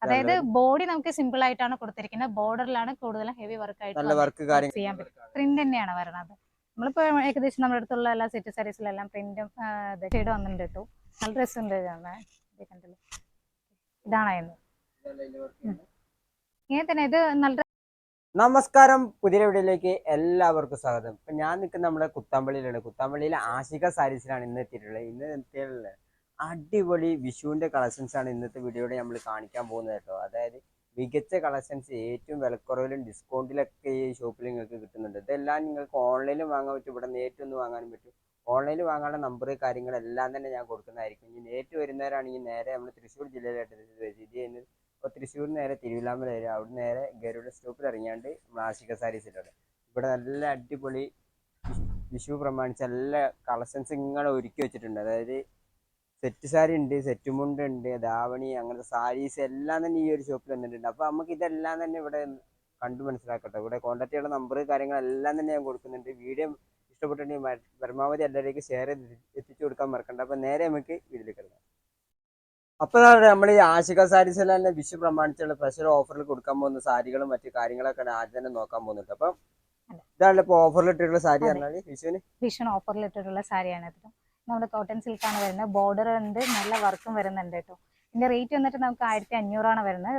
അതായത് ബോഡി നമുക്ക് സിമ്പിൾ ആയിട്ടാണ് കൊടുത്തിരിക്കുന്നത്. ബോർഡറിലാണ് കൂടുതലും ഹെവി വർക്ക് ആയിട്ട് ചെയ്യാൻ പറ്റും. പ്രിന്റ് തന്നെയാണ് വരുന്നത്. നമ്മളിപ്പോ ഏകദേശം നമ്മുടെ അടുത്തുള്ള എല്ലാ സെറ്റ് സാരീസിലെല്ലാം പ്രിന്റും ഷെയ്ഡ് വന്നിട്ടുണ്ട് കേട്ടോ. നല്ല രസമുണ്ട്. കണ്ടല്ലോ, ഇതാണ് ഇങ്ങനെ തന്നെ. ഇത് നല്ല നമസ്കാരം, പുതിയ വീഡിയോയിലേക്ക് എല്ലാവർക്കും സ്വാഗതം. ഇപ്പൊ ഞാൻ നിൽക്കുന്ന നമ്മുടെ കുത്താമ്പള്ളിയിലാണ്. കുത്താമ്പള്ളിയിലെ ആഷിക സാരീസിലാണ് ഇന്ന് എത്തിയിട്ടുള്ളത്. അടിപൊളി വിഷുവിന്റെ കളക്ഷൻസ് ആണ് ഇന്നത്തെ വീഡിയോയിൽ നമ്മൾ കാണിക്കാൻ പോകുന്നത് കേട്ടോ. അതായത് മികച്ച കളക്ഷൻസ് ഏറ്റവും വിലക്കുറവിലും ഡിസ്കൗണ്ടിലൊക്കെ ഈ ഷോപ്പിൽ നിങ്ങൾക്ക് കിട്ടുന്നുണ്ട്. ഇതെല്ലാം നിങ്ങൾക്ക് ഓൺലൈനിൽ വാങ്ങാൻ പറ്റും, ഇവിടെ നേരിട്ടൊന്ന് വാങ്ങാനും പറ്റും. ഓൺലൈനിൽ വാങ്ങാനുള്ള നമ്പർ കാര്യങ്ങളെല്ലാം തന്നെ ഞാൻ കൊടുക്കുന്നതായിരിക്കും. ഇനി നേരിട്ട് വരുന്നവരാണെങ്കിൽ നേരെ നമ്മൾ തൃശ്ശൂർ ജില്ലയിലായിട്ട് വിസിറ്റ് ചെയ്യുന്നത്. ഇപ്പോൾ തൃശ്ശൂർ നേരെ തിരുവില്ലാമല വരെ, അവിടെ നേരെ ഗരുഡ സ്റ്റോപ്പിൽ ഇറങ്ങിയാണ്ട് ആഷിക സാരീസിലുണ്ട്. ഇവിടെ നല്ല അടിപൊളി വിഷു പ്രമാണിച്ച് നല്ല കളക്ഷൻസ് ഇങ്ങനെ ഒരുക്കി വെച്ചിട്ടുണ്ട്. അതായത് സെറ്റ് സാരി ഉണ്ട്, സെറ്റ് മുണ്ട് ഉണ്ട്, ധാവണി, അങ്ങനത്തെ സാരീസ് എല്ലാം തന്നെ ഈ ഒരു ഷോപ്പിൽ വന്നിട്ടുണ്ട്. അപ്പോൾ നമുക്ക് ഇതെല്ലാം തന്നെ ഇവിടെ കണ്ടു മനസ്സിലാക്കട്ടെ. ഇവിടെ കോൺടാക്ട് ചെയ്യുന്ന നമ്പർ കാര്യങ്ങളെല്ലാം തന്നെ ഞാൻ കൊടുക്കുന്നുണ്ട്. വീഡിയോ ഇഷ്ടപ്പെട്ടിട്ടുണ്ടെങ്കിൽ പരമാവധി എല്ലാവരേക്കും ഷെയർ ചെയ്ത് എത്തിച്ചു കൊടുക്കാൻ മറക്കണ്ട. അപ്പോൾ നേരെ നമുക്ക് വീട്ടിലേക്ക് എടുക്കാം. അപ്പോൾ നമ്മൾ ഈ ആഷിക സാരീസിൽ തന്നെ വിഷു പ്രമാണിച്ചുള്ള സ്പെഷ്യൽ ഓഫറിൽ കൊടുക്കാൻ പോകുന്ന സാരികളും മറ്റു കാര്യങ്ങളൊക്കെയാണ് ആദ്യം തന്നെ നോക്കാൻ പോകുന്നുണ്ട്. അപ്പം ഇതാണ് ഇപ്പോൾ ഓഫറിൽ ഇട്ടിട്ടുള്ള സാരി പറഞ്ഞാൽ വിഷുവിന് ഓഫറിൽ ഇട്ടിട്ടുള്ള സാരിയാണ്. നമ്മുടെ കോട്ടൺ സിൽക്കാണ് വരുന്നത്. ബോർഡർ ഉണ്ട്, നല്ല വർക്കും വരുന്നുണ്ട് കേട്ടോ. ഇതിന്റെ റേറ്റ് വന്നിട്ട് നമുക്ക് 1500 വരുന്നത്.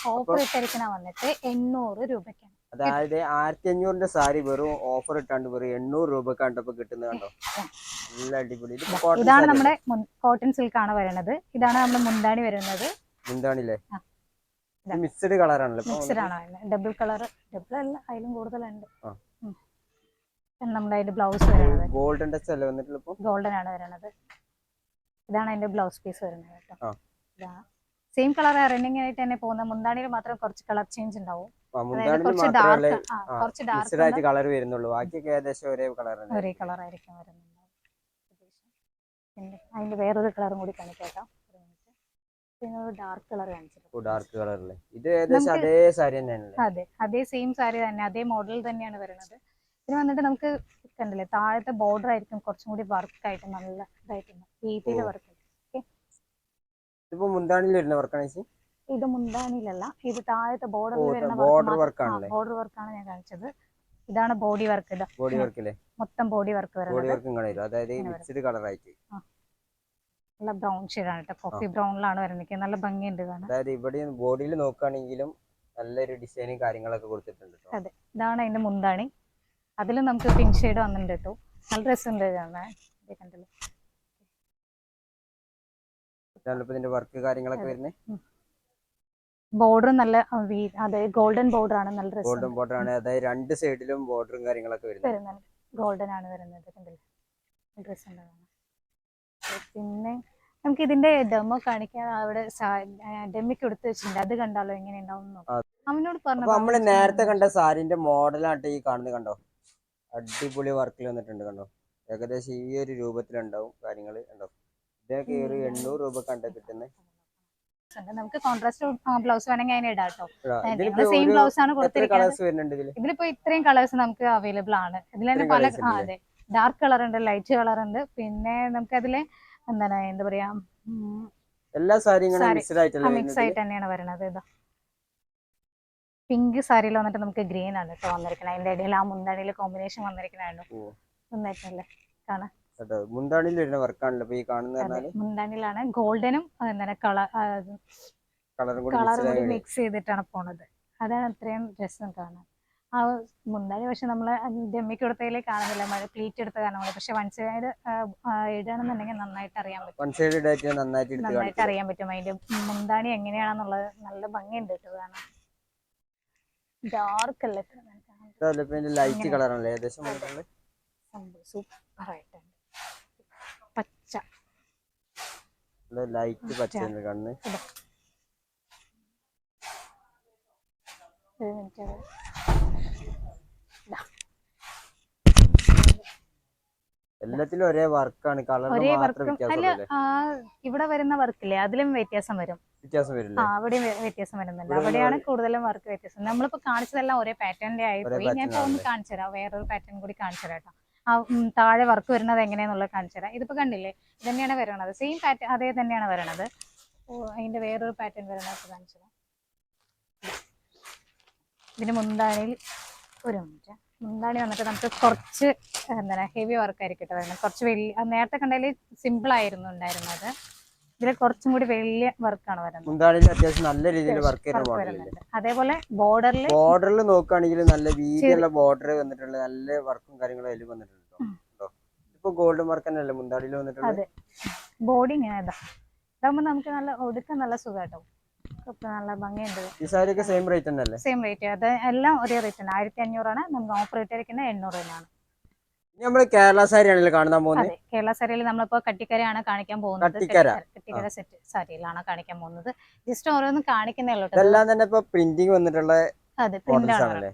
ഓഫർ ഇട്ടിരിക്കുന്ന വന്നിട്ട് 800 രൂപയ്ക്കാണ്. അതായത് 1500 സാരി വെറും ഓഫർ ഇട്ടാണ്ട് വെറും 800 രൂപക്കാണ് ഇപ്പൊ കിട്ടുന്നത്. കണ്ടോ, നല്ല അടിപൊളി. ഇതാണ് നമ്മുടെ കോട്ടൺ സിൽക്ക് ആണ് വരുന്നത്. ഇതാണ് നമ്മുടെ മുന്താണി വരുന്നത്. മുന്താണില്ലേ മിക്സ്ഡ് കളറാണല്ലോ. മിക്സ്ഡ് ആണ്, ഡബിൾ കളർ. ഡബിൾ അല്ല, അതിലും കൂടുതലുണ്ട്. നമ്മുടെ അതിന്റെ ബ്ലൗസ് വരുന്നത് ഗോൾഡൻ ടച്ച് അല്ലേ വന്നിട്ടുള്ള, ഗോൾഡൻ ആണ് വരുന്നത്. ഇതാണ് അതിന്റെ ബ്ലൗസ് പീസ് വരുന്നത് കേട്ടോ. സെയിം കളർ റണ്ണിങ് ആയിട്ട് തന്നെ പോകുന്ന. മുന്താണിയിൽ മാത്രം കുറച്ച് കളർ ചേഞ്ച് ഉണ്ടാവും. കുറച്ച് ഡാർക്ക് കളർ വരുന്നുള്ളൂ, ബാക്കിയൊക്കെ ഏകദേശം ഒരേ കളർ ആയിരിക്കും വരുന്നുണ്ടാവും. പിന്നെ അതിന്റെ വേറൊരു കളറും കൂടി കാണിക്കാം. പിന്നെ ഡാർക്ക് കളർ കാണിച്ചിട്ടുണ്ട്. ഡാർക്ക് കളറിലെ ഇത് ഏകദേശം അതേ സാരി തന്നെയാണ്. അതെ, അതേ സെയിം സാരി തന്നെ, അതേ മോഡൽ തന്നെയാണ് വരുന്നത്. ഇത് വന്നിട്ട് നമുക്ക് കണ്ടില്ലേ, താഴത്തെ ബോർഡർ ആയിരിക്കും കുറച്ചും കൂടി വർക്ക് ആയിട്ട് നല്ല ഇതായിട്ടുണ്ട്. രീതിയിൽ വർക്ക്. ഇതിപ്പോ മുന്താണിയിൽ വരുന്ന വർക്കാണ്. ഇത് മുന്താണിയിലല്ല, ഇത് താഴത്തെ ബോർഡറിൽ വരുന്ന ബോർഡർ വർക്കാണ് ഞാൻ കാണിച്ചത്. ഇതാണ് ബോഡി വർക്ക്. ബോഡി വർക്കിലെ മൊത്തം ബോഡി വർക്ക് വരുന്നത്. അതായത് മിക്സ്ഡ് കളർ ആയിട്ട് നല്ല ബ്രൗൺ ഷെയ്ഡാണ് കേട്ടോ. കോഫി ബ്രൗണിലാണ് വരുന്നത്. നല്ല ഭംഗിയുണ്ട് കാണാൻ. അതായത് ഇവിടെ ബോഡിയിൽ നോക്കുകയാണെങ്കിലും നല്ലൊരു ഡിസൈനും കാര്യങ്ങളൊക്കെ കൊടുത്തിട്ടുണ്ട്. അതെ, ഇതാണ് അതിന്റെ മുന്താണി. അതിലും നമുക്ക് പിങ്ക് ഷെയ്ഡ് വന്നിട്ടുണ്ട് കേട്ടോ. നല്ല രസമുണ്ട് കാണാൻ. കണ്ടല്ലോ, വർക്ക് കാര്യങ്ങളൊക്കെ വരുന്നത്. ബോർഡർ നല്ല ഗോൾഡൻ ബോർഡർ ആണ്. നല്ല രസം. ഗോൾഡൻ ബോർഡർ ആണ്, അതായത് രണ്ട് സൈഡിലും ബോർഡറും കാര്യങ്ങളൊക്കെ വരുന്നുണ്ട്. ഗോൾഡൻ ആണ് വരുന്നത്. കണ്ടില്ലേ, നല്ല രസം. പിന്നെ നമുക്ക് ഇതിന്റെ ഡെമോ കാണിക്കാൻ അവിടെ ഡെമിക്ക് എടുത്ത് വെച്ചിട്ടുണ്ട്. അത് കണ്ടാലോ എങ്ങനെ ഉണ്ടാവും അവനോട് പറഞ്ഞു. നമ്മള് നേരത്തെ കണ്ട സാരിന്റെ മോഡലായിട്ട് ഈ കാണുന്നത്. കണ്ടോ, അടിപൊളി വർക്കിൽ വന്നിട്ടുണ്ട്. കണ്ടോ, ഏകദേശം ഈ ഒരു രൂപത്തിലുണ്ടാവും കാര്യങ്ങൾ. കണ്ടോ, ഇതൊക്കെ ഒരു 800 രൂപ കണ്ട കിട്ടുന്നത്. നമുക്ക് കോൺട്രാസ്റ്റ് ബ്ലൗസ് വേണമെങ്കിൽ അതിന് ഇടാം കേട്ടോ. സെയിം ബ്ലൗസ് ആണ് കൊടുത്തിരിക്കുന്നത്. ഇതിലിപ്പോ ഇത്രയും കളേഴ്സ് നമുക്ക് അവൈലബിൾ ആണ്. ഇതിൽ തന്നെ പല അതെ, ഡാർക്ക് കളർ ഉണ്ട്, ലൈറ്റ് കളർ ഉണ്ട്. പിന്നെ നമുക്ക് അതില് എന്താ പറയാ, എല്ലാ സാരിയും മിക്സ് ആയിട്ട് തന്നെയാണ് വരുന്നത്. ഇതാ പിങ്ക് സാരിയിൽ വന്നിട്ട് നമുക്ക് ഗ്രീൻ ആണ് കേട്ടോ വന്നിരിക്കുന്നത്. അതിന്റെ ഇടയിൽ ആ മുന്താണിയില് കോമ്പിനേഷൻ വന്നിരിക്കണോ നന്നായിട്ടല്ലേ കാണാൻ. മുന്താണിയിൽ വരുന്ന വർക്കാണല്ലോ ഈ കാണുന്നത്. മുന്താണിയിലാണ് ഗോൾഡനും കളറും കൂടി മിക്സ് ചെയ്തിട്ടാണ് പോണത്. അതാണ് അത്രയും രസം കാണാൻ. ആ മുന്താണി പക്ഷെ നമ്മള് ഡെമ്മിക്ക് കൊടുത്തതിലേ കാണുന്നില്ല, മഴ പ്ലീറ്റ് എടുത്ത കാണുന്നത്. പക്ഷെ വൺ സൈഡ് ഇടുകയാണെന്നുണ്ടെങ്കിൽ നന്നായിട്ട് അറിയാൻ പറ്റും. നന്നായിട്ട് അറിയാൻ പറ്റും അതിന്റെ മുന്താണി എങ്ങനെയാണെന്നുള്ളത്. നല്ല ഭംഗിയുണ്ട് കേട്ടോ കാണാൻ. ഡാർക്ക് അല്ലേ, ലൈറ്റ് കളറാണല്ലേ ഏകദേശം. സൂപ്പർ ആയിട്ടുണ്ട്. പച്ച, ലൈറ്റ് പച്ച കണ്ണ്. എല്ലാത്തിലും ഒരേ വർക്കാണ്, കളർ ഇവിടെ വരുന്ന വർക്കില്ലേ അതിലും വ്യത്യാസം വരും. അവിടെയും വ്യത്യാസം വരുന്നുണ്ട്. അവിടെയാണ് കൂടുതലും വർക്ക് വ്യത്യാസം. നമ്മളിപ്പോ കാണിച്ചതെല്ലാം ഒരേ പാറ്റേണിന്റെ ആയിപ്പോയി. ഞാൻ ഇപ്പൊ ഒന്ന് കാണിച്ചു തരാം, വേറൊരു പാറ്റേൺ കൂടി കാണിച്ചു തരാം കേട്ടോ. താഴെ വർക്ക് വരുന്നത് എങ്ങനെയാന്നുള്ളത് കാണിച്ചു തരാം. ഇതിപ്പോ കണ്ടില്ലേ, ഇത് തന്നെയാണ് വരുന്നത്. സെയിം പാറ്റേൺ അതേ തന്നെയാണ് വരുന്നത്. അതിന്റെ വേറൊരു പാറ്റേൺ വരുന്നത് കാണിച്ചു തരാം. ഇതിന് മുന്താണിയിൽ ഒരു മിനിറ്റ്, മുന്താണി വന്നിട്ട് നമുക്ക് കുറച്ച് എന്താണ് ഹെവി വർക്ക് ആയിരിക്കും വരുന്നത്. കുറച്ച് വലിയ, നേരത്തെ കണ്ടതിൽ സിമ്പിൾ ആയിരുന്നു ഉണ്ടായിരുന്നത്, ഇതിൽ കുറച്ചും കൂടി വലിയ വർക്കാണ് വരുന്നത്. മുന്താണിയിൽ അത്യാവശ്യം നല്ല രീതിയിൽ വർക്ക് ചെയ്യുന്ന വരുന്നുണ്ട്. അതേപോലെ ബോർഡറിൽ നോക്കുകയാണെങ്കിൽ നല്ല വീതിയുള്ള ബോർഡർ വന്നിട്ടുള്ള നല്ല വർക്കും കാര്യങ്ങളും അതിൽ വന്നിട്ടുണ്ട്. ഇപ്പൊ ഗോൾഡൻ വർക്ക് തന്നെയല്ലേ മുന്താണിയിൽ വന്നിട്ടുള്ളത്. അതെ, ബോഡി ഇങ്ങനെ ഇതാകുമ്പോൾ നമുക്ക് നല്ല ഒടുക്കാൻ നല്ല സുഖമാട്ടോ, നല്ല ഭംഗിയുണ്ട്. ഈ സാരിയൊക്കെ സെയിം റേറ്റ് തന്നെയല്ലേ? സെയിം റേറ്റ്, അത് എല്ലാം ഒരേ റേറ്റ് ആണ്. 1500 നമുക്ക് ഓഫർ ഇട്ടിരിക്കുന്നത് 800 നമ്മള് കേരള സാരി ആണല്ലോ കാണാൻ പോകുന്നത്. അതെ, കേരള സാരിയിൽ നമ്മളിപ്പോ കട്ടിക്കരയാണ് കാണിക്കാൻ പോകുന്നത്. കട്ടിക്കര സെറ്റ് സാരിയിലാണ് കാണിക്കാൻ പോകുന്നത്. ജസ്റ്റ് ഓരോന്ന് കാണിക്കുന്നേ ഉള്ളൂ. ഇതെല്ലാം തന്നെ ഇപ്പൊ പ്രിന്റിംഗ് വന്നിട്ടുള്ള. അതെ, പ്രിന്റ് ആണ്.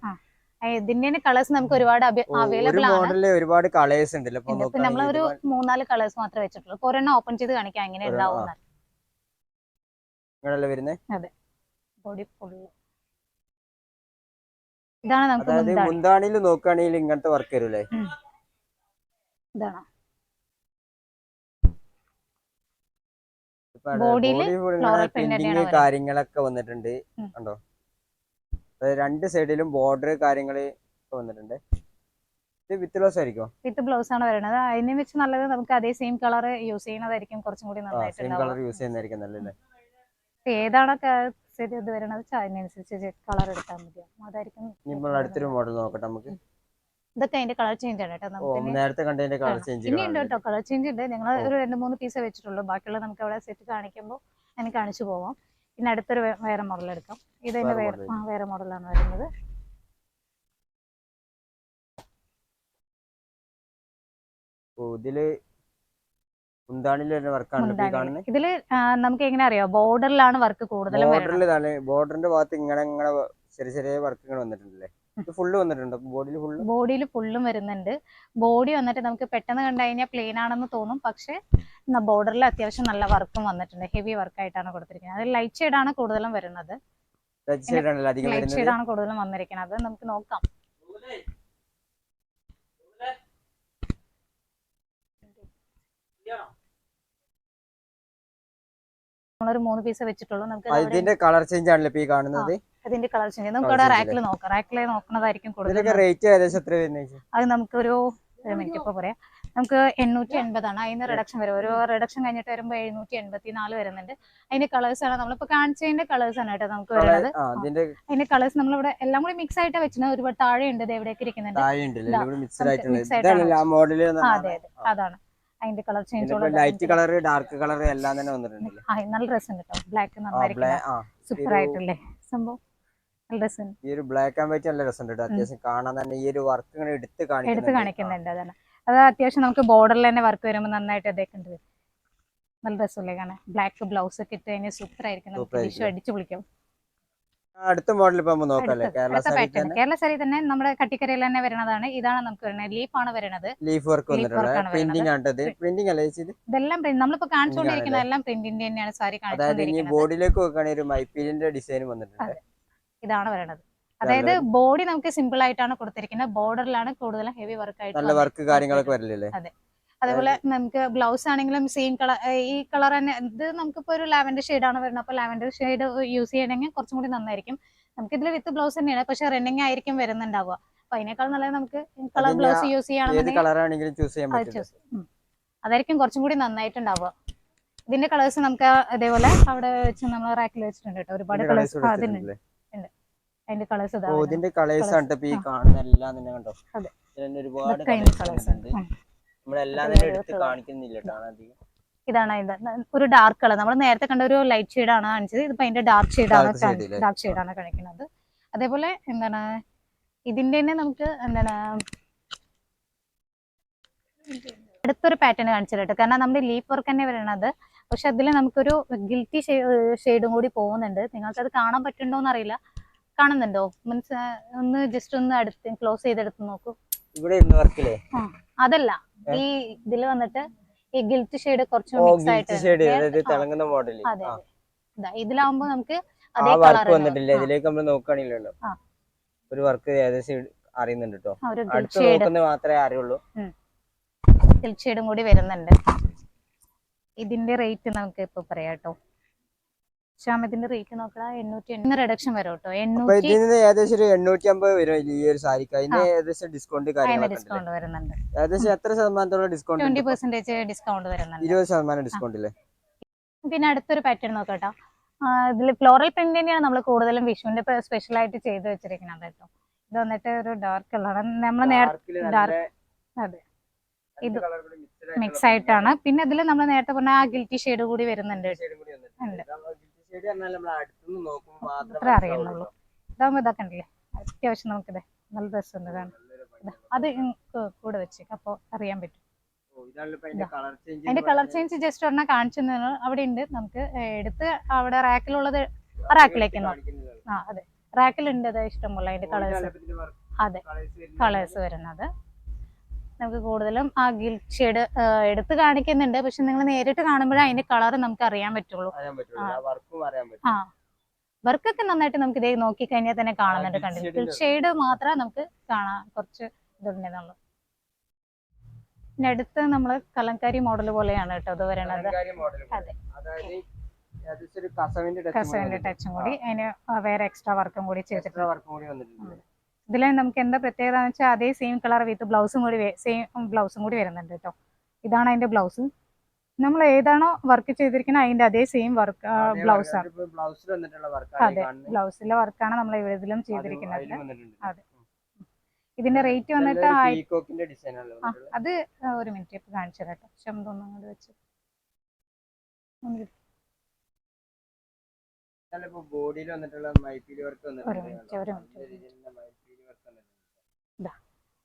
ഇതിന്റെ കളേഴ്സ് നമുക്ക് ഒരുപാട് അവൈലബിൾ ആണ്. ഒരുപാട് കളേഴ്സ് ഉണ്ടല്ലോ. ഇപ്പൊ നമ്മളൊരു 3-4 കളേഴ്സ് മാത്രമേ വെച്ചിട്ടുള്ളൂ. ഒരെണ്ണം ഓപ്പൺ ചെയ്ത് കാണിക്കാം എങ്ങനെ ഉണ്ടാവും. അതെ, ബോഡി ഫുള്ള് ഇതാണ് നമുക്ക് മുന്താണിയിൽ നോക്കുകയാണെങ്കിൽ ഇങ്ങനത്തെ വർക്ക് വരൂലേ? ഇതാണ് ബോഡിയിൽ പ്രിന്റിംഗ് കാര്യങ്ങളൊക്കെ വന്നിട്ടുണ്ട്. കണ്ടോ, രണ്ട് സൈഡിലും ബോർഡർ കാര്യങ്ങള് വന്നിട്ടുണ്ട്. ഇത് വിത്ത് ബ്ലൗസ് ആയിരിക്കും? വിത്ത് ബ്ലൗസ് ആണ് വരുന്നത്. അതിനെ വെച്ച് നല്ലത് നമുക്ക് അതേ സെയിം കളർ യൂസ് ചെയ്യുന്നതായിരിക്കും കുറച്ചും കൂടി നന്നായിട്ട്. ഏതാണ് ഇത് വരുന്നത് അതിനനുസരിച്ച് കളർ എടുത്താൽ മതി. അതായിരിക്കും. അടുത്തൊരു മോഡൽ നോക്കട്ടെ നമുക്ക്. ഇതൊക്കെ അതിന്റെ കളർ ചേഞ്ച് ആണ് കേട്ടോ. നമുക്ക് നേരത്തെ കണ്ടതിന്റെ കളർ ചേഞ്ച് ഇനിയുണ്ട് കേട്ടോ, കളർ ചേഞ്ച് ഉണ്ട്. ഞങ്ങൾ ഒരു 2-3 പീസ് വെച്ചിട്ടുള്ളൂ. ബാക്കിയുള്ള നമുക്ക് അവിടെ സെറ്റ് കാണിക്കുമ്പോൾ അതിന് കാണിച്ചു പോവാം. പിന്നെ അടുത്തൊരു വേറെ മോഡൽ എടുക്കാം. ഇതിന്റെ വേറെ മോഡലാണ് വരുന്നത്. ഇതില് ഇതില് നമുക്ക് എങ്ങനെ അറിയാം, ബോർഡറിലാണ് വർക്ക് കൂടുതലും. ബോർഡറിന്റെ ഭാഗത്ത് ഇങ്ങനെ ചെറിയ ചെറിയ വർക്കുകൾ വന്നിട്ടുണ്ടല്ലേ? ബോഡിയിൽ ഫുള്ളും വരുന്നുണ്ട്. ബോഡി വന്നിട്ട് നമുക്ക് പെട്ടെന്ന് കണ്ടു കഴിഞ്ഞാൽ പ്ലെയിൻ ആണെന്ന് തോന്നും, പക്ഷെ ബോർഡറിൽ അത്യാവശ്യം നല്ല വർക്കും വന്നിട്ടുണ്ട്. ഹെവി വർക്കായിട്ടാണ് കൊടുത്തിരിക്കുന്നത്. അത് ലൈറ്റ് ഷെയ്ഡാണ് കൂടുതലും വരുന്നത്. ലൈറ്റ് ഷെയ്ഡാണ് കൂടുതലും വന്നിരിക്കുന്നത്. നമുക്ക് നോക്കാം. നമ്മളൊരു 3 പീസ് വെച്ചിട്ടുള്ളൂ. നമുക്ക് അതിന്റെ കളർ ചേഞ്ച് ആണല്ലോ ഈ കാണുന്നത്. അതിന്റെ കളർ ചേഞ്ച് നമുക്ക് അവിടെ റാക്കിൽ നോക്കാം. റാക്കിൽ നോക്കുന്നതായിരിക്കും കൂടുതൽ. അത് നമുക്കൊരു മിനിറ്റ് ഇപ്പൊ പറയാം. നമുക്ക് 880 ആണ്. അതിന് റിഡക്ഷൻ വരും. ഒരു റിഡക്ഷൻ കഴിഞ്ഞിട്ട് വരുമ്പോൾ 784 വരുന്നുണ്ട്. അതിന്റെ കളേഴ്സ് ആണ് നമ്മളിപ്പോ കാണിച്ചതിന്റെ കളേഴ്സ് ആണ് കേട്ടോ നമുക്ക് വരുന്നത്. അതിന്റെ കളേഴ്സ് നമ്മളിവിടെ എല്ലാം കൂടി മിക്സ് ആയിട്ട് വെച്ചിട്ടുണ്ട്. ഒരുപാട് താഴെ ഉണ്ട്, എവിടെയൊക്കെ ഇരിക്കുന്നുണ്ട്. അതെ, അതാണ് അതിന്റെ colour change. Light colour, dark colour എല്ലാം തന്നെ വന്നിട്ടുണ്ട്. നല്ല ഡ്രസ് ഉണ്ട് കേട്ടോ. ബ്ലാക്ക് നന്നായിരിക്കും, സൂപ്പർ ആയിട്ടല്ലേ സംഭവം. നല്ല ഡ്രസ് ഉണ്ട്. ഈ ഒരു ബ്ലാക്ക് ആൻഡ് വൈറ്റ് നല്ല രസമുണ്ട്. അത്യാവശ്യം കാണാൻ തന്നെ ഈ ഒരു വർക്ക് എടുത്ത് കാണിക്കുന്നുണ്ട്. അതാണ് അത് അത്യാവശ്യം നമുക്ക് ബോർഡറിൽ തന്നെ വർക്ക് വരുമ്പോൾ നന്നായിട്ട് ഇതേക്കുണ്ട്. നല്ല ഡ്രസ്സല്ലേ കാണാൻ. ബ്ലാക്ക് ബ്ലൗസ് ഒക്കെ ഇട്ട് കഴിഞ്ഞാൽ സൂപ്പർ ആയിരിക്കും. നമുക്ക് അടിച്ചു പൊളിക്കാം. അടുത്ത മോഡൽ കേരള സാരി തന്നെ നമ്മുടെ കട്ടിക്കരയിൽ തന്നെ വരുന്നതാണ്. ഇതാണ് നമുക്ക് വരുന്നത്. ലീഫാണ് വരുന്നത്. ലീഫ് വർക്ക് ഇതെല്ലാം നമ്മളിപ്പോ കാണിച്ചുകൊണ്ടിരിക്കുന്ന എല്ലാം പ്രിന്റിന്റെ തന്നെയാണ് സാരി കാണിച്ചുകൊണ്ടിരിക്കുന്നത്. ബോഡിയിലേക്ക് വെക്കുകയാണെങ്കിൽ മൈപ്പീലിന്റെ ഡിസൈൻ വന്നിട്ടുണ്ട്. ഇതാണ് വരുന്നത്. അതായത് ബോഡി നമുക്ക് സിമ്പിൾ ആയിട്ടാണ് കൊടുത്തിരിക്കുന്നത്. ബോർഡറിലാണ് കൂടുതലും ഹെവി വർക്ക് ആയിട്ട്. നല്ല വർക്ക് കാര്യങ്ങളൊക്കെ വരില്ലേ? അതെ. അതേപോലെ നമുക്ക് ബ്ലൗസ് ആണെങ്കിലും സെയിം കളർ, ഈ കളർ തന്നെ. ഇത് നമുക്കിപ്പോ ഒരു ലാവൻഡർ ഷെയ്ഡാണ് വരുന്നത്. അപ്പോൾ ലാവൻഡർ ഷെയ്ഡ് യൂസ് ചെയ്യണമെങ്കിൽ കുറച്ചും കൂടി നന്നായിരിക്കും. നമുക്ക് ഇതിൽ വിത്ത് ബ്ലൗസ് തന്നെയാണ്, പക്ഷെ റണ്ണിങ് ആയിരിക്കും വരുന്നുണ്ടാവുക. അപ്പൊ അതിനേക്കാൾ നല്ലത് നമുക്ക് കളർ ബ്ലൗസ് യൂസ് ചെയ്യുകയാണെന്നുണ്ടെങ്കിൽ അതായിരിക്കും കുറച്ചും കൂടി നന്നായിട്ടുണ്ടാവുക. ഇതിന്റെ കളേഴ്സ് നമുക്ക് അതേപോലെ അവിടെ വെച്ച് നമ്മൾ റാക്കിൽ വെച്ചിട്ടുണ്ട് കേട്ടോ. ഒരുപാട് കളേഴ്സ് അതിനുണ്ട്. അതിന്റെ കളേഴ്സ് ഇതാണ്. ഒരു ഡാർക്ക് കളർ. നമ്മൾ നേരത്തെ കണ്ട ഒരു ലൈറ്റ് ഷെയ്ഡ് ആണ് കാണിച്ചത്. ഇതിപ്പോ അതിന്റെ ഡാർക്ക് ഷെയ്ഡാണ് കാണിക്കുന്നത്. അതേപോലെ എന്താണ് ഇതിന്റെ തന്നെ നമുക്ക് എന്താണ് അടുത്തൊരു പാറ്റേൺ കാണിച്ചിട്ട് കേട്ടോ. കാരണം നമ്മുടെ ലീഫ് വർക്ക് തന്നെ വരുന്നത്. പക്ഷെ അതിൽ നമുക്കൊരു ഗിൽറ്റി ഷെയ്ഡും കൂടി പോകുന്നുണ്ട്. നിങ്ങൾക്കത് കാണാൻ പറ്റുന്നുണ്ടോന്ന് അറിയില്ല. കാണുന്നുണ്ടോ? മീൻസ് ഒന്ന് ജസ്റ്റ് ഒന്ന് അടുത്ത് ക്ലോസ് ചെയ്തെടുത്ത് നോക്കൂ. അതല്ല, ഈ ഇതിൽ വന്നിട്ട് ഈ ഗിൽറ്റ് ഷെയ്ഡ് കുറച്ച് മിക്സ് ആയിട്ട്. അതെ, ഇതിലാവുമ്പോ നമുക്ക് അതേ കളർ ഒരു വർക്ക് അറിയുന്നുണ്ട് കേട്ടോ. ഗിൽറ്റ് ഷെയ്ഡും കൂടി വരുന്നുണ്ട്. ഇതിന്റെ റേറ്റ് നമുക്ക് ഇപ്പൊ പറയാം കേട്ടോ. ശ്യാം ഇതിന്റെ റേറ്റ് നോക്കാം 880 റിഡക്ഷൻ വരും കേട്ടോ. അപ്പൊ 800 ഇതിന് ഏകദേശം ഒരു 850 വരും ഈ ഒരു സാരിക്ക്. അതിന് ആ ഏകദേശം ഡിസ്കൗണ്ട് അതിന് കാര്യങ്ങളൊക്കെ ഉണ്ടല്ലേ? ഡിസ്കൗണ്ട് വരുന്നുണ്ട്. ഏകദേശം എത്ര ശതമാനത്തോളം ഡിസ്കൗണ്ട് ഉണ്ട് ഇപ്പൊ? 20% ഡിസ്കൗണ്ട് വരുന്നുണ്ട്. 20% ആ ഡിസ്കൗണ്ട് അല്ലേ? പിന്നെ അടുത്തൊരു പാറ്റേൺ നോക്കട്ടോ. ഇതിൽ ഫ്ലോറൽ പ്രിന്റ് തന്നെയാണ് നമ്മൾ കൂടുതലും വിഷുവിന്റെ സ്പെഷ്യൽ ആയിട്ട് ചെയ്ത് വെച്ചിരിക്കുന്നത് കേട്ടോ. ഇത് വന്നിട്ട് ഒരു ഡാർക്ക് കളറാണ്. നമ്മൾ ഡാർക്കില് നല്ല ഡാർക്ക്, അതെ, രണ്ട് ഇത് കളർ കൂടി മിക്സ് ആയിട്ടാണ്. പിന്നെ ഇതിൽ നമ്മൾ നേരത്തെ പറഞ്ഞ ആ ഗിൽറ്റി ഷെയ്ഡ് കൂടി വരുന്നുണ്ട്. ഉണ്ട്, അത്ര അറിയുന്നുള്ളൂ. ഇതാകുമ്പോൾ ഇതൊക്കെ ഉണ്ടല്ലേ, അത്യാവശ്യം നമുക്കിത് നല്ല രസമുണ്ട് കാണാൻ. അത് കൂടെ വെച്ചേക്കാം, അപ്പോൾ അറിയാൻ പറ്റും. അതിന്റെ കളർ ചേഞ്ച് ജസ്റ്റ് ഒരെണ്ണം കാണിച്ചു തന്നു. അവിടെ ഉണ്ട്, നമുക്ക് എടുത്ത് അവിടെ റാക്കിലുള്ളത് റാക്കിലേക്ക് നോക്കാം. ആ അതെ, റാക്കിലുണ്ട് അത് ഇഷ്ടംപോലെ അതിന്റെ കളേഴ്സ്. അതെ, കളേഴ്സ് വരുന്നത് നമുക്ക് കൂടുതലും ആ ഗിൽറ്റ് ഷെയ്ഡ് എടുത്ത് കാണിക്കുന്നുണ്ട്. പക്ഷെ നിങ്ങൾ നേരിട്ട് കാണുമ്പോഴേ അതിന്റെ കളർ നമുക്ക് അറിയാൻ പറ്റുള്ളൂ. ആ വർക്കൊക്കെ നന്നായിട്ട് നമുക്ക് ഇതേ നോക്കി കഴിഞ്ഞാൽ തന്നെ കാണുന്നുണ്ട്. കണ്ടില്ല, ഗിൽറ്റ് ഷെയ്ഡ് മാത്രമേ നമുക്ക് കാണാൻ കുറച്ച് ഇതുണ്ടെന്നുള്ളൂ. പിന്നെ അടുത്ത് നമ്മള് കലങ്കാരി മോഡൽ പോലെയാണ് കേട്ടോ ഇത് വരണത്. അതെ, കസവിന്റെ ടച്ചും കൂടി അതിന് വേറെ എക്സ്ട്രാ വർക്കും കൂടി ചെയ്തിട്ടുണ്ട്. ഇതിൽ നമുക്ക് എന്താ പ്രത്യേകത എന്ന് വെച്ചാൽ അതേ സെയിം കളർ വിത്ത് ബ്ലൗസും കൂടി സെയിം ബ്ലൗസും കൂടി വരുന്നുണ്ട് കേട്ടോ. ഇതാണ് അതിന്റെ ബ്ലൗസ്. നമ്മൾ ഏതാണോ വർക്ക് ചെയ്തിരിക്കുന്നത് അതിന്റെ അതേ സെയിം വർക്ക് ബ്ലൗസ് ആണ്. അതെ, ബ്ലൗസിലെ വർക്കാണ് നമ്മൾ ഇതിലും ചെയ്തിരിക്കുന്നത്. അതെ, ഇതിന്റെ റേറ്റ് വന്നിട്ട് അത് ഒരു മിനിറ്റ് ഇപ്പൊ കാണിച്ചു തരാം കേട്ടോ. ശബ്ദം ഒന്നും അങ്ങോട്ട് വെച്ച്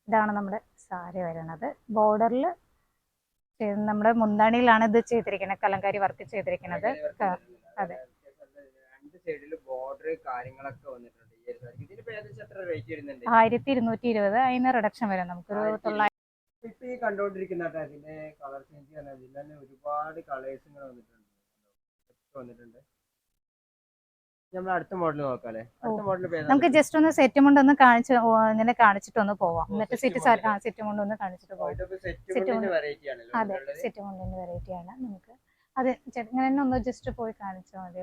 ഇതാണ് നമ്മുടെ സാരി വരുന്നത്. ബോർഡറിൽ നമ്മുടെ മുന്താണിയിലാണ് ഇത് ചെയ്തിരിക്കുന്നത്, കലങ്കാരി വർക്ക് ചെയ്തിരിക്കുന്നത്. അതെ, ബോർഡർ കാര്യങ്ങളൊക്കെ വന്നിട്ടുണ്ട്. 1220. അതിന് റിഡക്ഷൻ വരും നമുക്കൊരു 900. ഇപ്പൊ ഈ കണ്ടോണ്ടിരിക്കുന്ന ഇതിന്റെ കളർ ചേഞ്ച് തന്നെ ഒരുപാട് കളേഴ്സ് വന്നിട്ടുണ്ട്. നമ്മൾ അടുത്ത മോഡൽ നോക്കാല്ലേ? അടുത്ത മോഡൽ നമുക്ക് ജസ്റ്റ് ഒന്ന് സെറ്റ് മുണ്ട് ഒന്ന് ഇങ്ങനെ കാണിച്ചിട്ടൊന്ന് പോവാം. എന്നിട്ട് സെറ്റ് മുണ്ട് ഒന്ന് കാണിച്ചിട്ട് പോവാം. അതെ, സെറ്റ് മുണ്ടിന്റെ വെറൈറ്റി ആണ്. നമുക്ക് അത് ഇങ്ങനെ ഒന്ന് ജസ്റ്റ് പോയി കാണിച്ചാൽ മതി.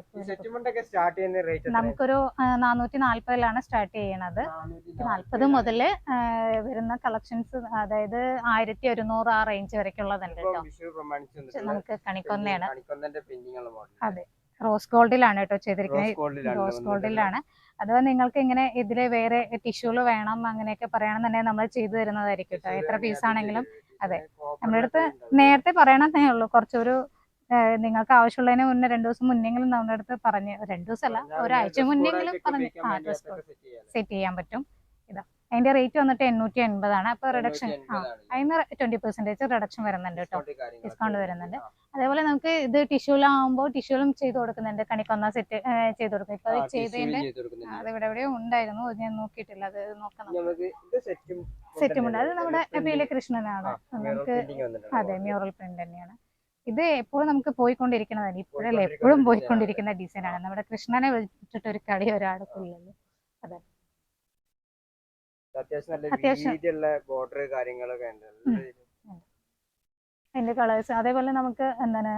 നമുക്കൊരു 440 സ്റ്റാർട്ട് ചെയ്യണത്. 40 മുതൽ വരുന്ന കളക്ഷൻസ്, അതായത് 1100 ആ റേഞ്ച് വരെയുള്ളതുണ്ട് കേട്ടോ. നമുക്ക് കണിക്കൊന്നയാണ്. അതെ, റോസ് ഗോൾഡിലാണ് കേട്ടോ ചെയ്തിരിക്കുന്നത്. റോസ് ഗോൾഡിലാണ്. അഥവാ നിങ്ങൾക്ക് ഇങ്ങനെ ഇതില് വേറെ ടിഷ്യൂല് വേണം അങ്ങനെയൊക്കെ പറയണമെന്നുണ്ടെങ്കിൽ നമ്മൾ ചെയ്തു തരുന്നതായിരിക്കും കേട്ടോ, എത്ര പീസാണെങ്കിലും. അതെ, നമ്മുടെ അടുത്ത് നേരത്തെ പറയണമെന്നേ ഉള്ളൂ. കുറച്ചൊരു നിങ്ങൾക്ക് ആവശ്യമുള്ളതിന് മുന്നേ 2 ദിവസം മുന്നെങ്കിലും നമ്മുടെ അടുത്ത് പറഞ്ഞ്, 2 ദിവസമല്ല ഒരാഴ്ച മുന്നെങ്കിലും പറഞ്ഞ് ഡ്രസ് കോഡ് സെറ്റ് ചെയ്യാൻ പറ്റും. ഇതാ അതിന്റെ റേറ്റ് വന്നിട്ട് 880 അപ്പൊ റിഡക്ഷൻ അതിന് 20% റിഡക്ഷൻ വരുന്നുണ്ട് കേട്ടോ, ഡിസ്കൗണ്ട് വരുന്നുണ്ട്. അതേപോലെ നമുക്ക് ഇത് ടിഷ്യൂലാകുമ്പോൾ ടിഷ്യൂലും ചെയ്ത് കൊടുക്കുന്നുണ്ട്. കണിക്കൊന്ന സെറ്റ് ചെയ്ത് കൊടുക്കും. ഇപ്പൊ അത് ചെയ്തതിന്റെ അത് ഇവിടെ എവിടെയോ ഉണ്ടായിരുന്നു, അത് ഞാൻ നോക്കിയിട്ടില്ല, അത് നോക്കണം. സെറ്റുമുണ്ട്, അത് നമ്മുടെ പീല കൃഷ്ണനാണ്. നമുക്ക് അതെ, മ്യൂറൽ പ്രിന്റ് തന്നെയാണ്. ഇത് എപ്പോഴും നമുക്ക് പോയിക്കൊണ്ടിരിക്കുന്നതാണ്, ഇപ്പോഴല്ല എപ്പോഴും പോയിക്കൊണ്ടിരിക്കുന്ന ഡിസൈനാണ്. നമ്മുടെ കൃഷ്ണനെ വിളിച്ചിട്ട് ഒരു കളി ഒരാൾക്കില്ലല്ലോ. അതെ, അത്യാവശ്യം ബോർഡർ കാര്യങ്ങളൊക്കെ അതിന്റെ കളേഴ്സ്. അതേപോലെ നമുക്ക് എന്താണ്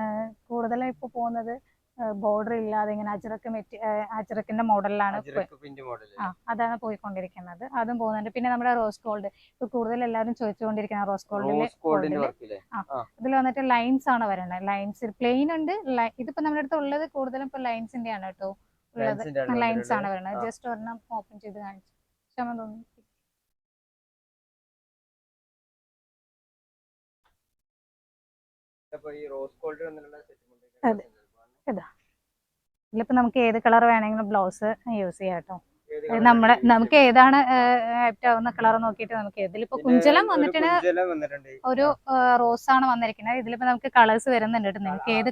കൂടുതലും ഇപ്പൊ പോകുന്നത് ബോർഡർ ഇല്ലാതെ ഇങ്ങനെ അജറക്കിന്റെ മോഡലിലാണ്. അതാണ് പോയിക്കൊണ്ടിരിക്കുന്നത്, അതും പോകുന്നുണ്ട്. പിന്നെ നമ്മുടെ റോസ് ഗോൾഡ് ഇപ്പൊ കൂടുതൽ എല്ലാവരും ചോദിച്ചുകൊണ്ടിരിക്കുന്ന റോസ് ഗോൾഡില് ഇതിൽ വന്നിട്ട് ലൈൻസ് ആണ് വരുന്നത്. ലൈൻസ് പ്ലെയിൻ ഉണ്ട്. ഇതിപ്പോ നമ്മുടെ അടുത്ത് ഉള്ളത് കൂടുതലും ഇപ്പൊ ലൈൻസിന്റെ ആണ് കേട്ടോ ഉള്ളത്. ലൈൻസ് ആണ് വരുന്നത്. ജസ്റ്റ് ഒരെണ്ണം ഓപ്പൺ ചെയ്ത് കാണിച്ചു. ക്ഷമ തോന്നി. അതെ, ഇതാ ഇതിലിപ്പോ നമുക്ക് ഏത് കളർ വേണമെങ്കിലും ബ്ലൗസ് യൂസ് ചെയ്യാം കേട്ടോ. നമുക്ക് ഏതാണ് ആപ്റ്റ് ആവുന്ന കളർ നോക്കിയിട്ട് നമുക്ക് ഇതിലിപ്പോ കുഞ്ചലം വന്നിട്ട് ഒരു റോസ് ആണ് വന്നിരിക്കുന്നത്. ഇതിലിപ്പോ നമുക്ക് കളേഴ്സ് വരുന്നുണ്ട് കേട്ടോ. നിങ്ങൾക്ക് ഏത്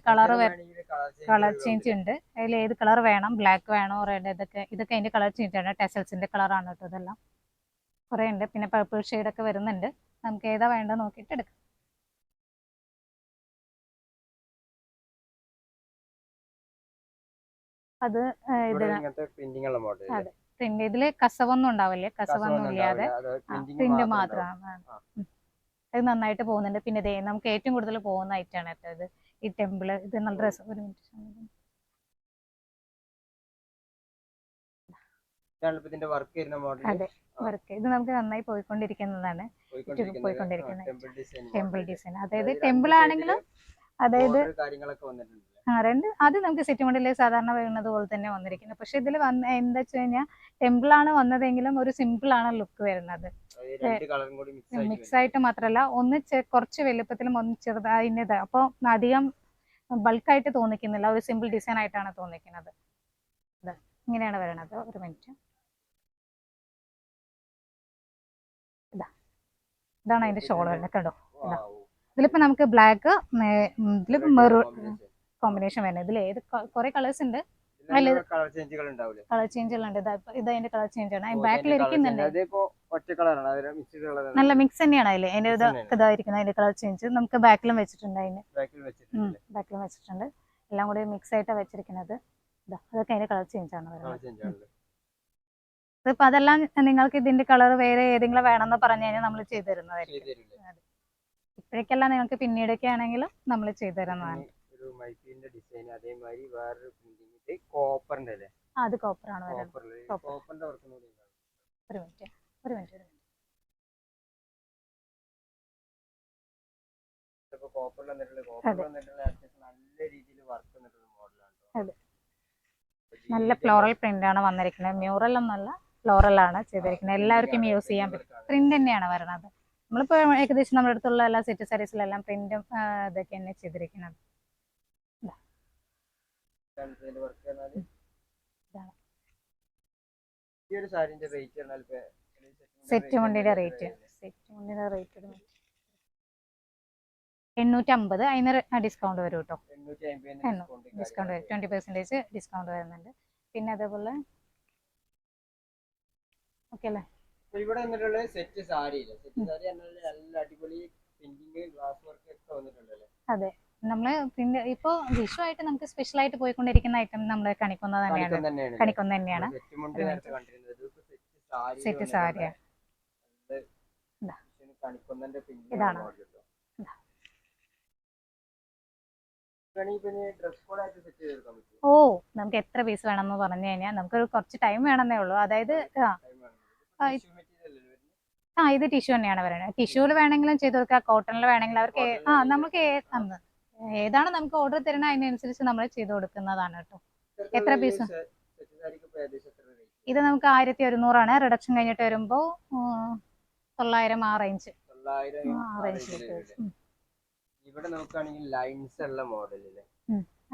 കളർ ചേഞ്ച് ഉണ്ട്, അതിൽ ഏത് കളർ വേണം, ബ്ലാക്ക് വേണോ, റെഡ്, ഇതൊക്കെ അതിന്റെ കളർ ചേഞ്ച് ആണ്. ടെസൽസിന്റെ കളറാണ് കേട്ടോ ഇതെല്ലാം. കുറെ ഉണ്ട്. പിന്നെ പർപ്പിൾ ഷെയ്ഡൊക്കെ വരുന്നുണ്ട്. നമുക്ക് ഏതാ വേണ്ടത് നോക്കിയിട്ട് എടുക്കാം. അത് അതെ, പ്രിന്റ് ഇതില് കസവൊന്നും ഉണ്ടാവില്ലേ, കസവൊന്നും ഇല്ലാതെ പ്രിന്റ് മാത്രമാണ്. അത് നന്നായിട്ട് പോകുന്നുണ്ട്. പിന്നെ ഇതേ നമുക്ക് ഏറ്റവും കൂടുതൽ പോകുന്ന ഐറ്റാണ് കേട്ടോ ഇത്, ഈ ടെമ്പിള്. ഇത് നല്ല രസം. ഒരു മിനിറ്റ് ഇതാണ് ഇപ്പൊ ഇതിന്റെ വർക്ക് വരുന്ന മോഡൽ. അതെ, വർക്ക് ഇത് നമുക്ക് നന്നായി പോയിക്കൊണ്ടിരിക്കുന്നതാണ്. പോയിക്കൊണ്ടിരിക്കുന്നത് ടെമ്പിൾ ഡിസൈൻ, അതായത് ടെമ്പിൾ ആണെങ്കിലും അതായത് കാര്യങ്ങളൊക്കെ വന്നിട്ടുണ്ട്. രണ്ട് അത് നമുക്ക് സെറ്റ് മോഡലിൽ സാധാരണ വരുന്നത് പോലെ തന്നെ വന്നിരിക്കുന്നത്. പക്ഷെ ഇതിൽ വന്ന എന്താ വെച്ച് കഴിഞ്ഞാൽ ടെമ്പിൾ ആണ് വന്നതെങ്കിലും ഒരു സിമ്പിൾ ആണ് ലുക്ക് വരുന്നത്. മിക്സ് ആയിട്ട് മാത്രമല്ല, ഒന്ന് കുറച്ച് വലുപ്പത്തിലും ഒന്ന് ചെറുതായിട്ട്, അപ്പോൾ അധികം ബൾക്കായിട്ട് തോന്നിക്കുന്നില്ല, ഒരു സിമ്പിൾ ഡിസൈൻ ആയിട്ടാണ് തോന്നിക്കുന്നത്. ഇങ്ങനെയാണ് വരുന്നത്. ഒരു മിനിറ്റ്, ഇതാണ് അതിന്റെ ഷോൾ വരുന്നത്. കണ്ടോ, ഇതിലിപ്പോ നമുക്ക് ബ്ലാക്ക്, ഇതിൽ മെറൂൺ കോമ്പിനേഷൻ വരുന്നത്. ഇതിൽ ഏത് കുറെ കളേഴ്സ് ഉണ്ട്, കളർ ചേഞ്ചുകളുണ്ട്. ഇത് അതിന്റെ കളർ ചേഞ്ച് ആണ്. ബാക്കിൽ ഇരിക്കുന്നുണ്ട്, നല്ല മിക്സ് തന്നെയാണ് അതിൽ. അതിന്റെ ഇതായിരിക്കുന്നത് അതിന്റെ കളർ ചേഞ്ച്. നമുക്ക് ബാക്കിലും വെച്ചിട്ടുണ്ട്, അതിന് ബാക്കിലും വെച്ചിട്ടുണ്ട്. എല്ലാം കൂടി മിക്സ് ആയിട്ടാണ് വെച്ചിരിക്കുന്നത്. അതൊക്കെ അതിന്റെ കളർ ചേഞ്ച് ആണ് വരുന്നത്. ഇതിപ്പോ അതെല്ലാം നിങ്ങൾക്ക് ഇതിന്റെ കളർ വേറെ ഏതെങ്കിലും വേണമെന്ന് പറഞ്ഞു കഴിഞ്ഞാൽ നമ്മൾ ചെയ്തു തരുന്നതായിരിക്കും. ഇപ്പോഴേക്കല്ല, നിങ്ങൾക്ക് പിന്നീടൊക്കെ ആണെങ്കിലും നമ്മൾ ചെയ്തു തരുന്നതാണ്. അത് കോപ്പറാണ് വരുന്നത്. ഒരു മിനിറ്റ്. അതെ, നല്ല ഫ്ലോറൽ പ്രിന്റ് ആണ് വന്നിരിക്കുന്നത്. മ്യൂറൽ ഒന്നല്ല, ഫ്ലോറൽ ആണ് ചെയ്തിരിക്കുന്നത്. എല്ലാവർക്കും യൂസ് ചെയ്യാൻ പറ്റും. പ്രിന്റ് തന്നെയാണ് വരുന്നത്. നമ്മളിപ്പോ ഏകദേശം നമ്മുടെ അടുത്തുള്ള എല്ലാ സെറ്റ് സാരീസിലെല്ലാം പ്രിന്റും ഇതൊക്കെ തന്നെ ചെയ്തിരിക്കുന്നത്. സെറ്റ് മുണ്ടിന്റെ റേറ്റ് 850. അതിന് ഡിസ്കൗണ്ട് വരും കേട്ടോ. ഡിസ്കൗണ്ട് വരും, 20% ഡിസ്കൗണ്ട് വരുന്നുണ്ട്. പിന്നെ അതേപോലെ ഓക്കെ അല്ലേ. ഇവിടെ വന്നിട്ടുള്ള സെറ്റ് സാരി നല്ല അടിപൊളി പ്രിന്റിംഗ് ഗ്ലാസ് വർക്ക് ഒക്കെ വന്നിട്ടുണ്ടല്ലേ. അതെ, നമ്മള് പിന്നെ ഇപ്പൊ വിഷു ആയിട്ട് നമുക്ക് സ്പെഷ്യൽ ആയിട്ട് പോയിക്കൊണ്ടിരിക്കുന്ന ഐറ്റം നമ്മുടെ കണിക്കൊന്ന തന്നെയാണ്. കണിക്കൊന്ന തന്നെയാണ് സെറ്റ് സാരി. ഇതാണ് ഓ, നമുക്ക് എത്ര പീസ് വേണമെന്ന് പറഞ്ഞു കഴിഞ്ഞാൽ നമുക്കൊരു കുറച്ച് ടൈം വേണമെന്നേ ഉള്ളൂ. അതായത് ഇത് ടിഷ്യൂ തന്നെയാണ് പറയുന്നത്. ടിഷ്യൂല് വേണമെങ്കിലും ചെയ്ത് കൊടുക്കാം, കോട്ടണിൽ വേണമെങ്കിലും അവർക്ക് നമുക്ക് ഏതാണ് നമുക്ക് ഓർഡർ തരുന്നത് അതിനനുസരിച്ച് നമ്മൾ ചെയ്ത് കൊടുക്കുന്നതാണ് കേട്ടോ. എത്ര പീസ്? ഇത് നമുക്ക് 1100 റിഡക്ഷൻ കഴിഞ്ഞിട്ട് വരുമ്പോ 900 ആ റേഞ്ച്. ഇവിടെ നോക്കുകയാണെങ്കിൽ ലൈൻസ് ഉള്ള മോഡലില്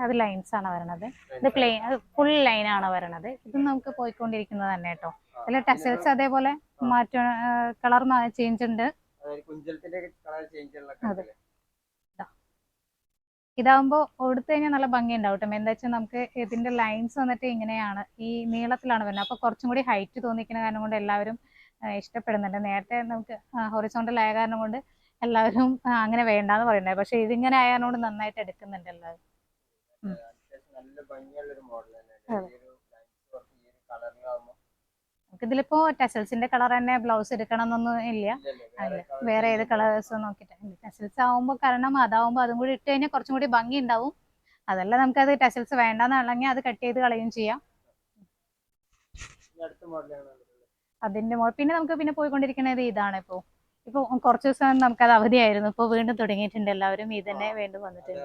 അത് ലൈൻസ് ആണ് വരുന്നത്. ഇത് പ്ലെയിൻ, ഫുൾ ലൈൻ ആണ് വരുന്നത്. ഇത് നമുക്ക് പോയിക്കൊണ്ടിരിക്കുന്നത് തന്നെ കേട്ടോ. അതിൽ ടെസൽസ് അതേപോലെ മാറ്റം, കളർ ചേഞ്ച് ഉണ്ട്. അതെ, ഇതാവുമ്പോ കൊടുത്തു കഴിഞ്ഞാൽ നല്ല ഭംഗി ഉണ്ടാവും കേട്ടോ. എന്താ വെച്ചാൽ നമുക്ക് ഇതിന്റെ ലൈൻസ് വന്നിട്ട് ഇങ്ങനെയാണ്, ഈ നീളത്തിലാണ് വരുന്നത്. അപ്പൊ കുറച്ചും കൂടി ഹൈറ്റ് തോന്നിക്കുന്ന കാരണം കൊണ്ട് എല്ലാവരും ഇഷ്ടപ്പെടുന്നുണ്ട്. നേരത്തെ നമുക്ക് ഹൊറിസോണ്ടൽ ആയ കാരണം കൊണ്ട് എല്ലാവരും അങ്ങനെ വേണ്ടാന്ന് പറയുന്നത്. പക്ഷെ ഇതിങ്ങനെ ആയതുകൊണ്ട് നന്നായിട്ട് എടുക്കുന്നുണ്ട് എല്ലാവരും. നമുക്കിതിലിപ്പോ ടെസൽസിന്റെ കളർ തന്നെ ബ്ലൗസ് എടുക്കണം എന്നൊന്നും ഇല്ല. അല്ല, വേറെ ഏത് കളേഴ്സ് നോക്കിയിട്ട് ടെസൽസ് ആവുമ്പോ, കാരണം അതാവുമ്പോ അതും കൂടി ഇട്ട് കഴിഞ്ഞാൽ കുറച്ചും കൂടി ഭംഗി ഉണ്ടാവും. അതല്ല നമുക്കത് ടെസൽസ് വേണ്ടെന്നാണെങ്കിൽ അത് കട്ട് ചെയ്ത് കളയും ചെയ്യാം. അതിന്റെ പിന്നെ നമുക്ക് പിന്നെ പോയിക്കൊണ്ടിരിക്കുന്നത് ഇതാണ്. ഇപ്പൊ കുറച്ച് ദിവസം നമുക്കത് അവധിയായിരുന്നു. ഇപ്പൊ വീണ്ടും തുടങ്ങിയിട്ടുണ്ട്. എല്ലാവരും ഇത് തന്നെ വീണ്ടും വന്നിട്ടുണ്ട്.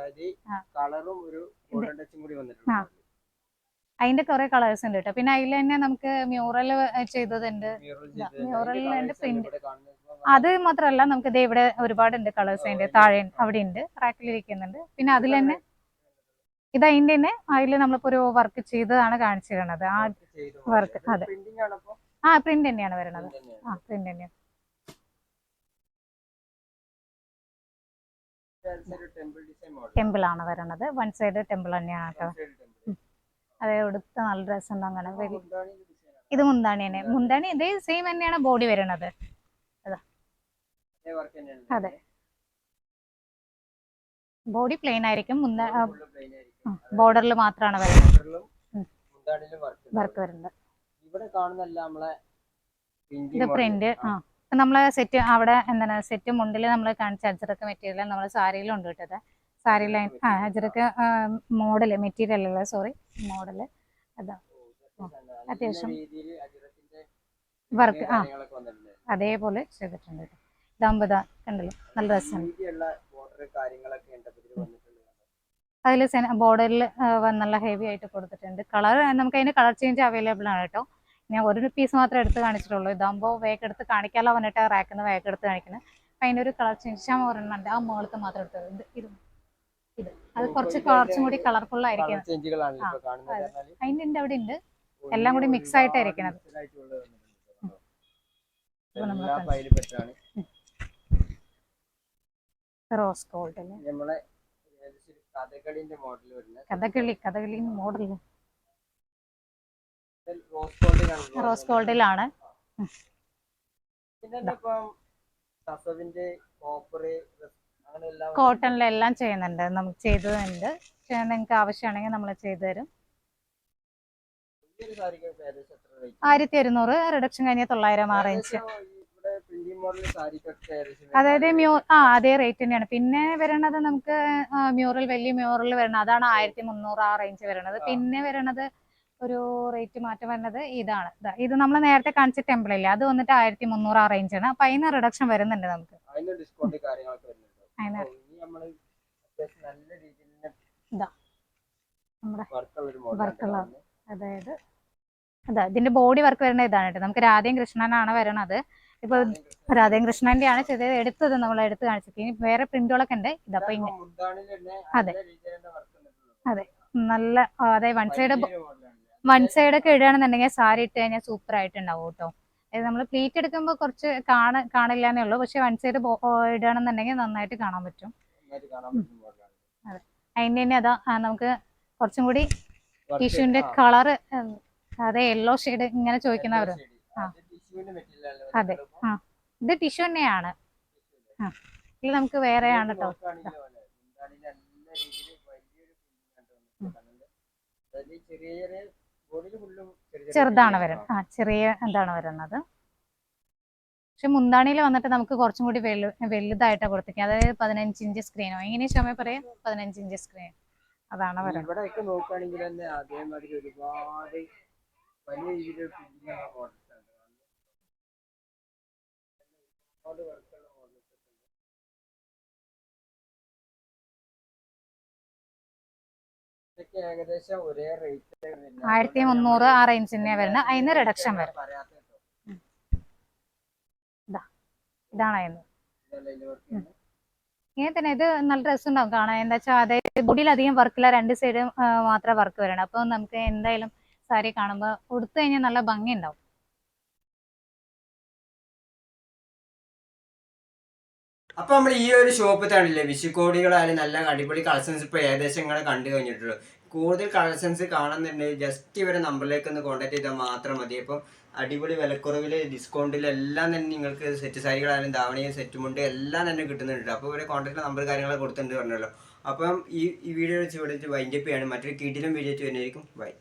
അതിന്റെ കുറെ കളേഴ്സ് ഉണ്ട് കേട്ടോ. പിന്നെ അതിൽ തന്നെ നമുക്ക് മ്യൂറൽ ചെയ്തതുണ്ട്. മ്യൂറലിന്റെ പ്രിന്റ് അത് മാത്രമല്ല, നമുക്ക് ഇത് ഇവിടെ ഒരുപാടുണ്ട് കളേഴ്സ്. അതിന്റെ താഴെ അവിടെ ഉണ്ട്, റാക്കിലിരിക്കുന്നുണ്ട്. പിന്നെ അതിൽ തന്നെ ഇത് അതിന്റെ തന്നെ അതിൽ നമ്മളിപ്പോ ഒരു വർക്ക് ചെയ്തതാണ് കാണിച്ചിരുന്നത്. ആ വർക്ക്, അതെ, പ്രിന്റ് തന്നെയാണ് വരുന്നത്. പ്രിന്റ് തന്നെയാണ്. ടെമ്പിൾ ആണ് വരുന്നത്. വൺ സൈഡ് ടെമ്പിൾ തന്നെയാണ് കേട്ടോ. അതെ, ഉടുത്ത നല്ല ഡ്രസ് ഉണ്ട്. അങ്ങനെ ഇത് മുന്താണി തന്നെ. മുന്താണി ഇതേ സെയിം തന്നെയാണ് ബോഡി വരുന്നത്. അതെ, ബോഡി പ്ലെയിൻ ആയിരിക്കും. ബോർഡറിൽ മാത്രമാണ് വരുന്നത്, വർക്ക് വരുന്നത്. ഇത് പ്രിന്റ്. നമ്മളെ സെറ്റ് അവിടെ എന്താണ് സെറ്റ് മുണ്ടിൽ നമ്മൾ കാണിച്ച അജറക്ക് മെറ്റീരിയൽ നമ്മൾ സാരിയിലുണ്ട് കേട്ടത്. സാരി ലൈൻ അജറക്ക് മോഡല് മെറ്റീരിയൽ അല്ല, സോറി, മോഡല്. അതാ അത്യാവശ്യം വർക്ക് കാര്യങ്ങളൊക്കെ വന്നിട്ടുണ്ട്. അതേപോലെ ചെയ്തിട്ടുണ്ട് കേട്ടോ. ഇതാകുമ്പോൾ ഇതാ കണ്ടല്ലോ നല്ല രസമാണ്. വീതിയുള്ള ബോർഡർ കാര്യങ്ങളൊക്കെ ഉണ്ട് ഇതിൽ വന്നിട്ടുണ്ട്. അതിൽ ബോർഡറിൽ നല്ല ഹെവി ആയിട്ട് കൊടുത്തിട്ടുണ്ട്. കളർ നമുക്ക് അതിന് കളർ ചേഞ്ച് അവൈലബിൾ ആണ് കേട്ടോ. ഞാൻ ഒരു പീസ് മാത്രമേ എടുത്ത് കാണിച്ചിട്ടുള്ളൂ. ഇതാകുമ്പോൾ വേഗം എടുത്ത് കാണിക്കാമല്ലോ വന്നിട്ട് റാക്കുന്ന വേഗം എടുത്ത് കാണിക്കുന്നത്. അപ്പം അതിൻ്റെ ഒരു കളർ ചേഞ്ച് ഒരെണ്ണം ഉണ്ട്. ആ മുകളത്ത് മാത്രം എടുത്തത് ഇത് അത് കുറച്ചും കൂടി കളർഫുൾ ആയിരിക്കും. അതിൻ്റെ അവിടെ ഉണ്ട്, എല്ലാം കൂടി മിക്സ് ആയിട്ടായിരിക്കണത്. റോസ് ഗോൾഡ് അല്ലേ, കഥകളി മോഡൽ റോസ് ഗോൾഡിലാണ്. കോട്ടണിലെല്ലാം ചെയ്യുന്നുണ്ട്, നമുക്ക് ചെയ്തതുണ്ട്. നിങ്ങൾക്ക് ആവശ്യമാണെങ്കിൽ നമ്മൾ ചെയ്തു തരും. 1100 റിഡക്ഷൻ കഴിഞ്ഞ 900 ആ റേഞ്ച്. അതായത് അതേ റേറ്റ് തന്നെയാണ്. പിന്നെ വരണത് നമുക്ക് മ്യൂറൽ, വലിയ മ്യൂറൽ വരണം, അതാണ് 1300 ആ റേഞ്ച് വരണത്. പിന്നെ വരണത് ഒരു റേറ്റ് മാറ്റം വരുന്നത് ഇതാണ്. ഇത് നമ്മൾ നേരത്തെ കാണിച്ച ടെമ്പിൾ ഇല്ലേ, അത് വന്നിട്ട് 1300 ആ റേഞ്ച് ആണ്. അപ്പൊ അതിന് റിഡക്ഷൻ വരുന്നുണ്ട് നമുക്ക്. നമ്മുടെ വർക്കുള്ള, അതായത് ഇതിന്റെ ബോഡി വർക്ക് വരുന്നത് ഇതാണ് കേട്ടോ. നമുക്ക് രാധയും കൃഷ്ണനാണ് വരണത്. ഇപ്പൊ രാധയും കൃഷ്ണന്റെ ആണ് ചെയ്തത്, എടുത്തത് നമ്മൾ എടുത്ത് കാണിച്ചത്. ഇനി വേറെ പ്രിന്റുകളൊക്കെ ഉണ്ട്. ഇതപ്പൊ അതെ അതെ നല്ല, അതായത് വൺ സൈഡ് ഒക്കെ ഇടുകയാണെന്നുണ്ടെങ്കിൽ സാരി ഇട്ട് കഴിഞ്ഞാൽ സൂപ്പർ ആയിട്ടുണ്ടാവും കേട്ടോ. അതായത് നമ്മൾ പ്ലീറ്റ് എടുക്കുമ്പോൾ കുറച്ച് കാണില്ലാന്നേ ഉള്ളൂ. പക്ഷെ വൺ സൈഡ് ഇടുകയാണെന്നുണ്ടെങ്കിൽ നന്നായിട്ട് കാണാൻ പറ്റും. അതെ, അതിന്റെ തന്നെ അതാ നമുക്ക് കുറച്ചും കൂടി ടിഷ്യൂന്റെ കളറ്, അതെ യെല്ലോ ഷെയ്ഡ് ഇങ്ങനെ ചോദിക്കുന്നവര്. അതെ ഇത് ടിഷ്യൂ തന്നെയാണ്. ഇത് നമുക്ക് വേറെയാണ് കേട്ടോ. ചെറുതാണ് വരുന്നത്, ചെറിയ എന്താണ് വരുന്നത്. പക്ഷെ മുന്താണിയിൽ വന്നിട്ട് നമുക്ക് കുറച്ചും കൂടി വലുതായിട്ടാണ് കൊടുത്തിരിക്കുക. അതായത് 15 ഇഞ്ച് സ്ക്രീനോ എങ്ങനെ ക്ഷമ പറയാം, 15 ഇഞ്ച് സ്ക്രീൻ അതാണ് വരുന്നത്. ഇവിടെയൊക്കെ നോക്കുകയാണെങ്കിൽ തന്നെ അതേമാതിരി ഒരുപാട് വലിയ രീതിയിൽ ഏകദേശം ഒരേ റേറ്റ് 1300 ആ റേഞ്ച് തന്നെയാണ് വരുന്നത്. അതിന് റിഡക്ഷൻ വരും. ഇതാണ് ഇങ്ങനെ തന്നെ. ഇത് നല്ല ഡ്രസ് ഉണ്ടാവും കാണാൻ. എന്താ വെച്ചാൽ അതായത് ബോഡിയിൽ അധികം വർക്കില്ല, 2 സൈഡ് മാത്രമേ വർക്ക് വരണം. അപ്പൊ നമുക്ക് എന്തായാലും സാരി കാണുമ്പോൾ ഉടുത്തു കഴിഞ്ഞാൽ നല്ല ഭംഗി ഉണ്ടാവും. അപ്പൊ നമ്മൾ ഈ ഒരു ഷോപ്പ് തന്നില്ലേ, വിഷുക്കോടികളായാലും നല്ല അടിപൊളി കളക്ഷൻസ് ഇപ്പൊ ഏകദേശം നിങ്ങളെ കണ്ടു കഴിഞ്ഞിട്ടുള്ളൂ. കൂടുതൽ കളക്ഷൻസ് കാണുന്നുണ്ടെങ്കിൽ ജസ്റ്റ് ഇവരെ നമ്പറിലേക്ക് ഒന്ന് കോൺടാക്ട് ചെയ്താൽ മാത്രം മതി. അപ്പം അടിപൊളി വിലക്കുറവിൽ ഡിസ്കൗണ്ടിൽ എല്ലാം തന്നെ നിങ്ങൾക്ക് സെറ്റ് സാരികളായാലും ധാവണിയും സെറ്റുമുണ്ട് എല്ലാം തന്നെ കിട്ടുന്നുണ്ട്. അപ്പോൾ ഇവരെ കോൺടാക്ട് നമ്പർ കാര്യങ്ങളൊക്കെ കൊടുത്തിട്ടുണ്ട് പറഞ്ഞല്ലോ. അപ്പം ഈ വീഡിയോ വെച്ച് ഇവിടെ വൈൻഡപ്പ് ചെയ്യാണ്. മറ്റൊരു കീട്ടിലും വീഡിയോ വരുന്നതായിരിക്കും. ബൈ.